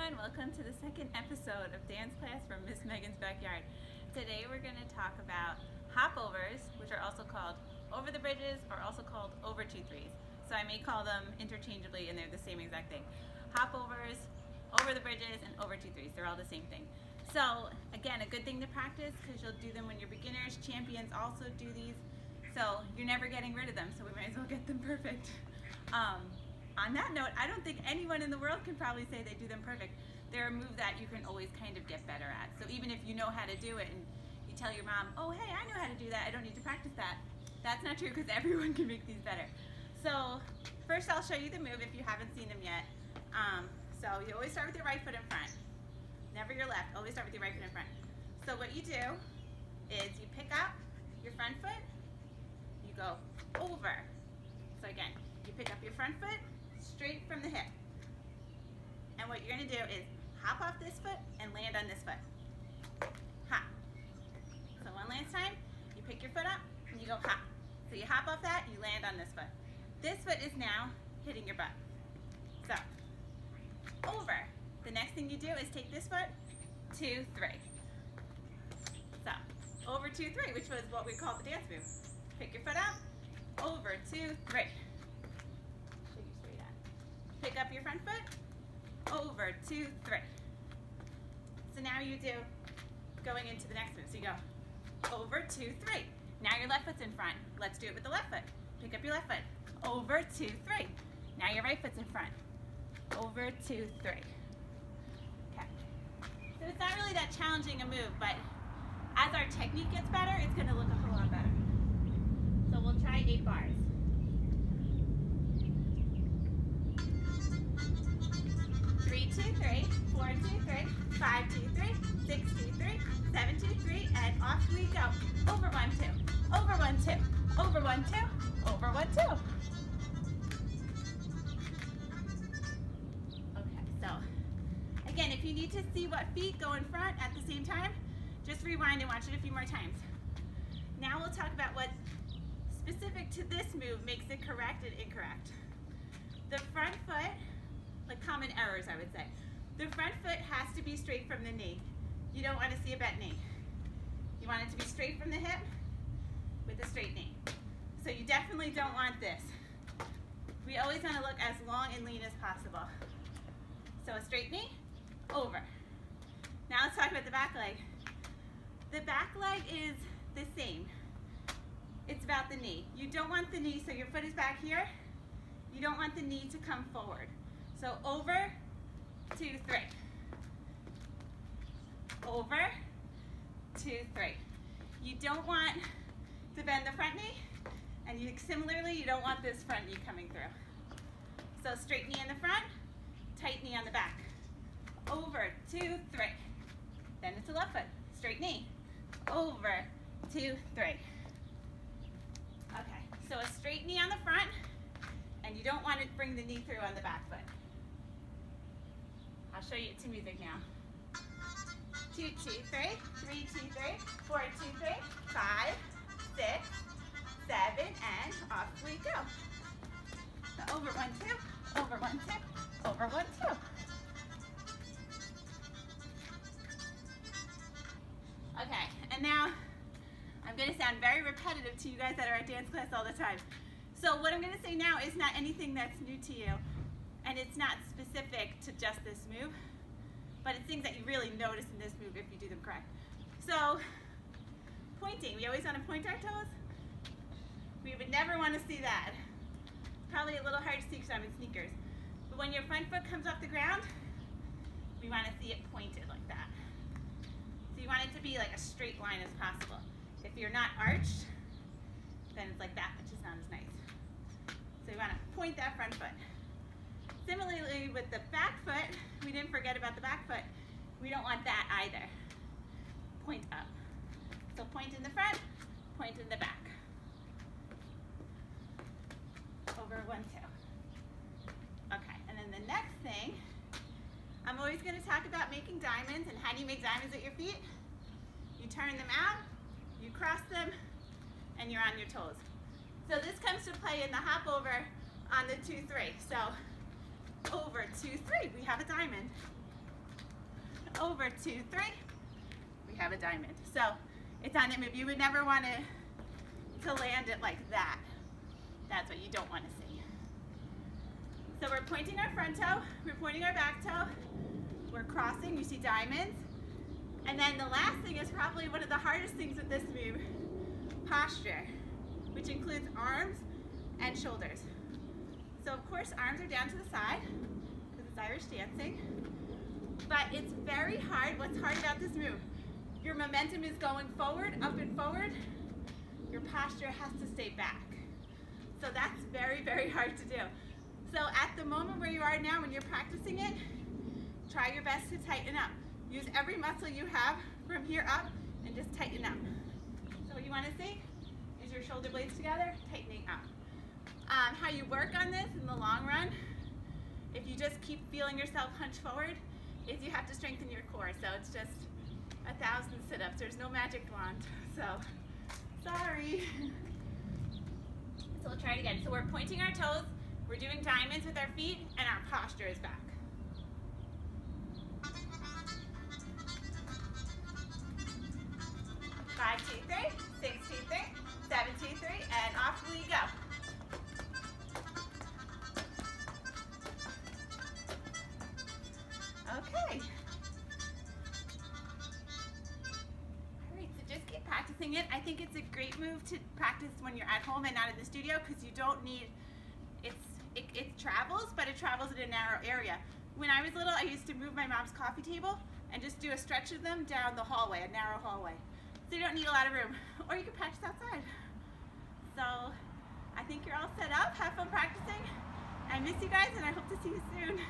everyone, welcome to the second episode of Dance Class from Miss Megan's Backyard. Today we're going to talk about hopovers, which are also called over the bridges or also called over 2-3s. So I may call them interchangeably and they're the same exact thing. Hopovers, over the bridges, and over 2-3s, they're all the same thing. So again, a good thing to practice because you'll do them when you're beginners. Champions also do these, so you're never getting rid of them, so we might as well get them perfect. On that note, I don't think anyone in the world can probably say they do them perfect. They're a move that you can always kind of get better at. So even if you know how to do it and you tell your mom, oh hey, I know how to do that, I don't need to practice that. That's not true because everyone can make these better. So first I'll show you the move if you haven't seen them yet. So you always start with your right foot in front. Never your left, always start with your right foot in front. So what you do is you pick up your front foot, you go over. So again, you pick up your front foot, straight from the hip. And what you're going to do is hop off this foot and land on this foot. Hop. So one last time, you pick your foot up and you go hop. So you hop off that, you land on this foot. This foot is now hitting your butt. So, over. The next thing you do is take this foot, 2-3. So, over 2-3, which was what we called the dance move. Pick your foot up, over 2-3. Pick up your front foot, over 2-3. So now you do going into the next move. So you go over 2-3. Now your left foot's in front. Let's do it with the left foot. Pick up your left foot, over 2-3. Now your right foot's in front, over 2-3. Okay. So it's not really that challenging a move, but as our technique gets better, it's going to look a whole lot better. So we'll try 8 bars. 3-2-3, 4-2-3, 5-2-3, 6-2-3, 7-2-3, and off we go. Over 1-2, over 1-2, over 1-2, over 1-2. Okay, so again, if you need to see what feet go in front at the same time, just rewind and watch it a few more times. Now we'll talk about what specific to this move makes it correct and incorrect. The front foot, like common errors, I would say. The front foot has to be straight from the knee. You don't want to see a bent knee. You want it to be straight from the hip with a straight knee. So you definitely don't want this. We always want to look as long and lean as possible. So a straight knee, over. Now let's talk about the back leg. The back leg is the same. It's about the knee. You don't want the knee, so your foot is back here. You don't want the knee to come forward. So over, 2-3. Over, 2-3. You don't want to bend the front knee, and similarly, you don't want this front knee coming through. So straight knee in the front, tight knee on the back. Over, 2-3. Then it's the left foot, straight knee. Over, 2-3. Okay, so a straight knee on the front, and you don't want to bring the knee through on the back foot. I'll show you it to music now. 2-2-3, 3-2-3, 4-2-3, 5, 6, 7, and off we go. So over 1-2, over 1-2, over 1-2. Okay, and now I'm going to sound very repetitive to you guys that are at dance class all the time. So what I'm going to say now is not anything that's new to you. And it's not specific to just this move, but it's things that you really notice in this move if you do them correct. So, pointing, we always want to point our toes. We would never want to see that. Probably a little hard to see because I'm in sneakers. But when your front foot comes off the ground, we want to see it pointed like that. So you want it to be like a straight line as possible. If you're not arched, then it's like that, which is not as nice. So you want to point that front foot. Similarly with the back foot, we didn't forget about the back foot. We don't want that either. Point up. So point in the front, point in the back. Over 1-2. Okay, and then the next thing, I'm always going to talk about making diamonds and how do you make diamonds at your feet? You turn them out, you cross them, and you're on your toes. So this comes to play in the hop over on the 2-3. So over 2-3, we have a diamond. over 2, 3. We have a diamond. So it's on that move. You would never want to land it like that. That's what you don't want to see. So we're pointing our front toe, we're pointing our back toe, we're crossing, you see diamonds. And then the last thing is probably one of the hardest things with this move, posture, which includes arms and shoulders. So of course arms are down to the side, because it's Irish dancing. But it's very hard. What's hard about this move? Your momentum is going forward, up and forward. Your posture has to stay back. So that's very, very hard to do. So at the moment where you are now, when you're practicing it, try your best to tighten up. Use every muscle you have from here up and just tighten up. So what you want to see is your shoulder blades together, tightening up. How you work on this in the long run, if you just keep feeling yourself hunch forward, is you have to strengthen your core. So it's just 1,000 sit-ups. There's no magic wand. So, sorry. So we'll try it again. So we're pointing our toes, we're doing diamonds with our feet, and our posture is back. 5, 2, 3, 6, 2, 3, 7, 2, 3, and off we go. Okay. Alright, so just keep practicing it. I think it's a great move to practice when you're at home and not in the studio, because you don't need, it travels, but it travels in a narrow area. When I was little, I used to move my mom's coffee table and just do a stretch of them down the hallway, a narrow hallway. So you don't need a lot of room. Or you can practice outside. So I think you're all set up. Have fun practicing. I miss you guys, and I hope to see you soon.